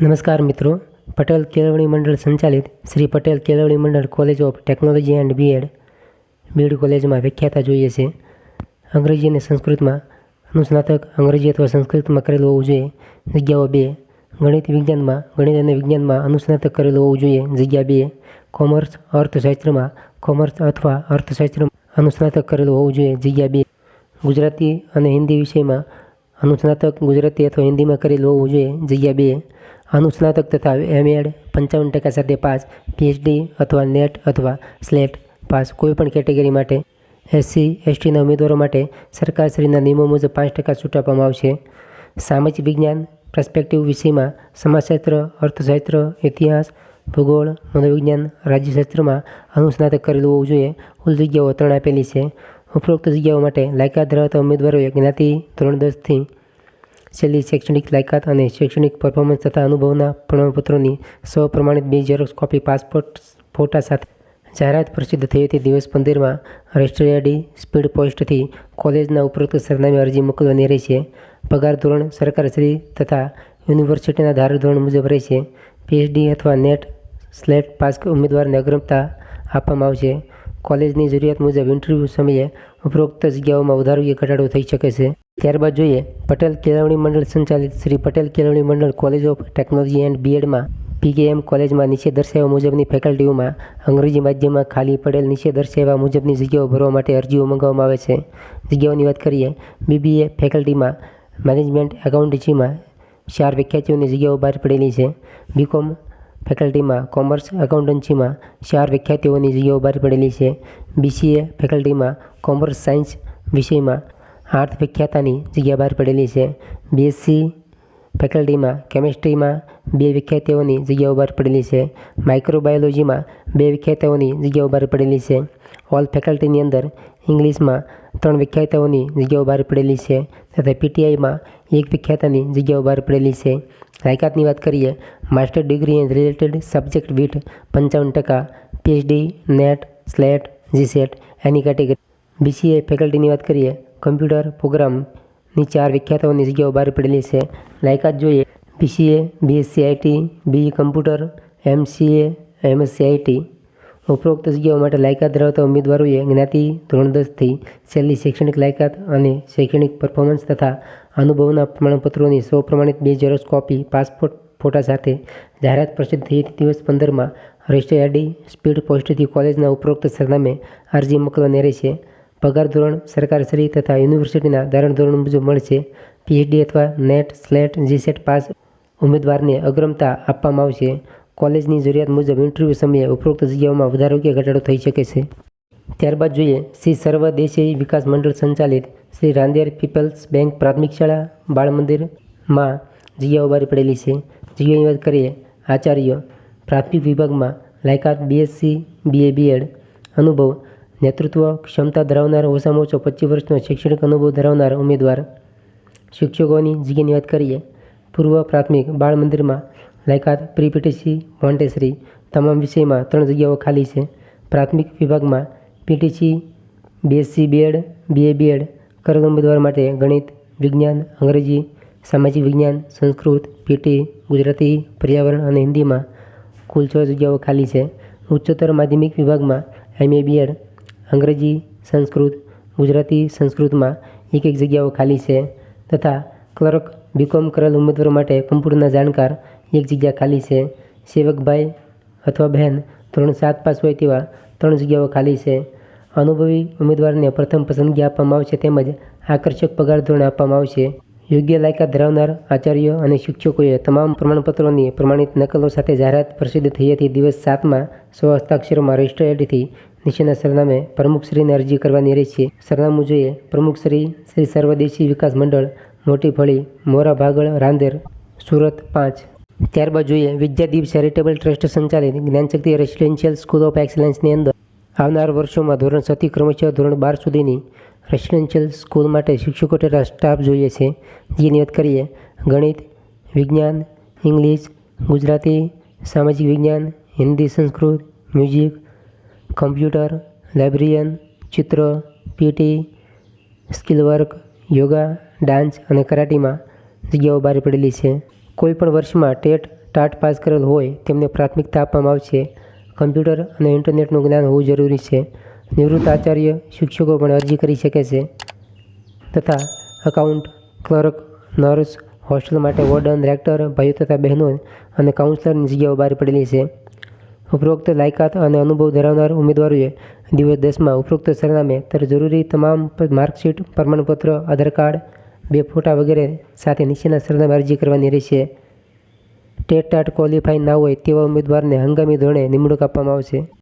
નમસ્કાર મિત્રો, પટેલ કેળવણી મંડળ સંચાલિત શ્રી પટેલ કેળવણી મંડળ college of technology and BEd કોલેજમાં વ્યાખ્યાતા જોઈએ છે. અંગ્રેજી અને સંસ્કૃતમાં અનુસ્નાતક અંગ્રેજી અથવા સંસ્કૃતમાં કરેલું હોવું જોઈએ. જગ્યાઓ 2. ગણિત વિજ્ઞાનમાં ગણિત અને વિજ્ઞાનમાં અનુસ્નાતક કરેલું હોવું જોઈએ. જગ્યા 2. કોમર્સ અર્થશાસ્ત્રમાં કોમર્સ અથવા અર્થશાસ્ત્રમાં અનુસ્નાતક કરેલું હોવું જોઈએ. જગ્યા 2. ગુજરાતી અને હિન્દી વિષયમાં અનુસ્નાતક ગુજરાતી અથવા હિન્દીમાં કરેલું હોવું જોઈએ. જગ્યા 2. અનુસ્નાતક તથા એમએડ 55% સાથે પાસ. પીએચડી અથવા નેટ અથવા સ્લેટ પાસ. કોઈપણ કેટેગરી માટે SC/STના ઉમેદવારો માટે સરકારશ્રીના નિયમો મુજબ 5% છૂટ આપવામાં આવશે. સામાજિક વિજ્ઞાન પર્સ્પેક્ટિવ વિષયમાં સમાજશાસ્ત્ર, અર્થશાસ્ત્ર, ઇતિહાસ, ભૂગોળ, મનોવિજ્ઞાન, રાજ્યશાસ્ત્રમાં અનુસ્નાતક કરેલું હોવું જોઈએ. કુલ જગ્યાઓ 3 આપેલી છે. ઉપરોક્ત જગ્યાઓ માટે લાયકાત ધરાવતા ઉમેદવારોએ જ્ઞાતિ ધોરણ 10થી છેલ્લી શૈક્ષણિક લાયકાત અને શૈક્ષણિક પરફોર્મન્સ તથા અનુભવના પ્રમાણપત્રોની સ્વપ્રમાણિત 2 ઝેરોક્ષ કોપી પાસપોર્ટ ફોટા સાથે જાહેરાત પ્રસિદ્ધ થઈ હતી દિવસ 15માં રજિસ્ટર્ડ આઈડી સ્પીડ પોસ્ટથી કોલેજના ઉપરોક્ત સરનામે અરજી મોકલવાની રહેશે. પગાર ધોરણ સરકારશ્રી તથા યુનિવર્સિટીના ધારાધોરણ મુજબ રહેશે. પીએચડી અથવા નેટ સ્લેટ પાસ ઉમેદવારને અગ્રતા આપવામાં આવશે. કોલેજની જરૂરિયાત મુજબ ઇન્ટરવ્યૂ સમયે ઉપરોક્ત જગ્યાઓમાં વધારો કે ઘટાડો થઈ શકે છે. ત્યારબાદ જોઈએ પટેલ કેળવણી મંડળ સંચાલિત શ્રી પટેલ કેળવણી મંડળ કોલેજ ઓફ ટેકનોલોજી એન્ડ બીએડમાં PKM કોલેજમાં નીચે દર્શાવ્યા મુજબની ફેકલ્ટીઓમાં અંગ્રેજી માધ્યમમાં ખાલી પડેલ નીચે દર્શાવ્યા મુજબની જગ્યાઓ ભરવા માટે અરજીઓ મંગાવવામાં આવે છે. જગ્યાઓની વાત કરીએ. BBA ફેકલ્ટીમાં મેનેજમેન્ટ એકાઉન્ટન્સીમાં 4 વિદ્યાર્થીઓની જગ્યાઓ બહાર પડેલી છે. BCom ફેકલ્ટીમાં કોમર્સ એકાઉન્ટન્સીમાં 4 વિદ્યાર્થીઓની જગ્યાઓ બહાર પડેલી છે. BCA ફેકલ્ટીમાં કોમર્સ સાયન્સ વિષયમાં 8 વિદ્યાર્થીની જગ્યા બહાર પડેલી છે. BSc ફેકલ્ટીમાં કેમેસ્ટ્રીમાં 2 વિદ્યાર્થીઓની જગ્યાઓ બહાર પડેલી છે. માઇક્રોબાયોલોજીમાં 2 વિદ્યાર્થીઓની જગ્યાઓ બહાર પડેલી છે. ઓલ ફેકલ્ટીની અંદર ઇંગ્લિશમાં 3 વિદ્યાર્થીઓની જગ્યાઓ બહાર પડેલી છે તથા PTIમાં 1 વિદ્યાર્થીની જગ્યાઓ બહાર પડેલી છે. લાયકાતની વાત કરીએ. Master degree in related subject with 55%. PhD, NET, SLET, GSET any category. BCA ફેકલ્ટીની વાત કરીએ. કમ્પ્યુટર પ્રોગ્રામની 4 વિદ્યાર્થીઓની જગ્યાઓ બહાર પડેલી છે. લાયકાત જોઈએ. BCA, BSc IT, BE computer, MCA, MSc IT. ઉપરોક્ત જગ્યાઓ માટે લાયકાત ધરાવતા ઉમેદવારોએ જ્ઞાતિ ધોરણ 10થી છેલ્લી શૈક્ષણિક લાયકાત અને શૈક્ષણિક પરફોર્મન્સ તથા અનુભવના પ્રમાણપત્રોની સ્વપ્રમાણિત 2 ઝેરોક્ષ કોપી પાસપોર્ટ ફોટા સાથે જાહેરાત પ્રસિદ્ધ થઈ હતી દિવસ 15માં રજિસ્ટર્ડ આઈડી સ્પીડ પોસ્ટથી કોલેજના ઉપરોક્ત સરનામે અરજી મોકલવાની રહેશે. પગાર ધોરણ સરકારશ્રી તથા યુનિવર્સિટીના ધારાધોરણ મુજબ મળશે. PhD અથવા નેટ સ્લેટ GSET પાસ ઉમેદવારને અગ્રતા આપવામાં આવશે. કોલેજની જરૂરિયાત મુજબ ઇન્ટરવ્યૂ સમયે ઉપરોક્ત જગ્યાઓમાં વધારો કે ઘટાડો થઈ શકે છે. ત્યારબાદ જોઈએ શ્રી સર્વદેશીય વિકાસ મંડળ સંચાલિત શ્રી રાંદેર પીપલ્સ બેંક પ્રાથમિક શાળા બાળ મંદિરમાં જગ્યાઓ બહાર પડેલી છે. જગ્યાની વાત કરીએ. આચાર્ય પ્રાથમિક વિભાગમાં લાયકાત BSc BA BEd. અનુભવ નેતૃત્વ ક્ષમતા ધરાવનાર ઓછામાં ઓછો 25 વર્ષનો શૈક્ષણિક અનુભવ ધરાવનાર ઉમેદવાર. શિક્ષકોની જગ્યાની વાત કરીએ. પૂર્વ પ્રાથમિક બાળ મંદિરમાં લાયકાત PTC મોન્ટેસરી તમામ વિષયમાં 3 જગ્યાઓ ખાલી છે. પ્રાથમિક વિભાગમાં PTC BSc BEd BA BEd કરેલ ઉમેદવાર માટે ગણિત, વિજ્ઞાન, અંગ્રેજી, સામાજિક વિજ્ઞાન, સંસ્કૃત, PT, ગુજરાતી, પર્યાવરણ અને હિન્દીમાં કુલ 6 જગ્યાઓ ખાલી છે. ઉચ્ચતર માધ્યમિક વિભાગમાં MA BEd અંગ્રેજી, સંસ્કૃત, ગુજરાતી, સંસ્કૃતમાં 1 જગ્યાઓ ખાલી છે તથા ક્લર્ક BCom કરેલ ઉમેદવારો માટે કમ્પ્યુટરના જાણકાર 1 જગ્યા ખાલી છે. સેવકભાઈ અથવા બહેન ધોરણ 7 પાસ હોય તેવા 3 જગ્યાઓ ખાલી છે. અનુભવી ઉમેદવારને પ્રથમ પસંદગી આપવામાં આવશે તેમજ આકર્ષક પગાર ધોરણ આપવામાં આવશે. યોગ્ય લાયકાત ધરાવનાર આચાર્ય અને શિક્ષકોએ તમામ પ્રમાણપત્રોની પ્રમાણિત નકલો સાથે જાહેરાત પ્રસિદ્ધ થઈ હતી દિવસ 7માં સ્વહસ્તાક્ષરમાં રજિસ્ટર્ડ આઈડીથી નીચેના સરનામે પ્રમુખશ્રીને અરજી કરવાની રહેશે. સરનામું જોઈએ. પ્રમુખશ્રી શ્રી સર્વદેશી વિકાસ મંડળ, મોટી ફળી, મોરા ભાગળ, રાંદેર, સુરત 5. ત્યારબાદ જોઈએ વિદ્યાદીપ ચેરિટેબલ ટ્રસ્ટ સંચાલિત જ્ઞાનશક્તિ રેસિડેન્શિયલ સ્કૂલ ઓફ એક્સલન્સની અંદર આવનાર વર્ષોમાં ધોરણ 6 થી ક્રમશઃ ધોરણ 12 સુધીની રેસિડેન્શિયલ સ્કૂલ માટે શિક્ષકો તથા સ્ટાફ જોઈએ છે. જેની વાત કરીએ. ગણિત, વિજ્ઞાન, ઇંગ્લિશ, ગુજરાતી, સામાજિક વિજ્ઞાન, Hindi, Sanskrit, music, computer, librarian, ચિત્ર, PT, skill work, yoga, dance અને કરાટીમાં જગ્યાઓ બહાર પડેલી છે. કોઈપણ વર્ષમાં ટેટ ટાટ પાસ કરેલ હોય તેમને પ્રાથમિકતા આપવામાં આવશે. કમ્પ્યુટર અને ઇન્ટરનેટનું જ્ઞાન હોવું જરૂરી છે. નિવૃત્ત આચાર્ય શિક્ષકો પણ અરજી કરી શકે છે તથા એકાઉન્ટ, ક્લર્ક, નર્સ, હોસ્ટેલ માટે વોર્ડન, રેક્ટર, ભાઈઓ તથા બહેનો અને કાઉન્સલરની જગ્યાઓ બહાર પડેલી છે. ઉપરોક્ત લાયકાત અને અનુભવ ધરાવનાર ઉમેદવારોએ દિવસ 10માં ઉપરોક્ત સરનામે જરૂરી તમામ માર્કશીટ, પ્રમાણપત્ર, આધાર કાર્ડ, 2 ફોટા વગેરે સાથે નીચેના સરનામે અરજી કરવાની રહેશે. ટેટ ટાટ ક્વોલિફાય ના હોય તેવા ઉમેદવારને હંગામી ધોરણે નિમણૂક આપવામાં આવશે.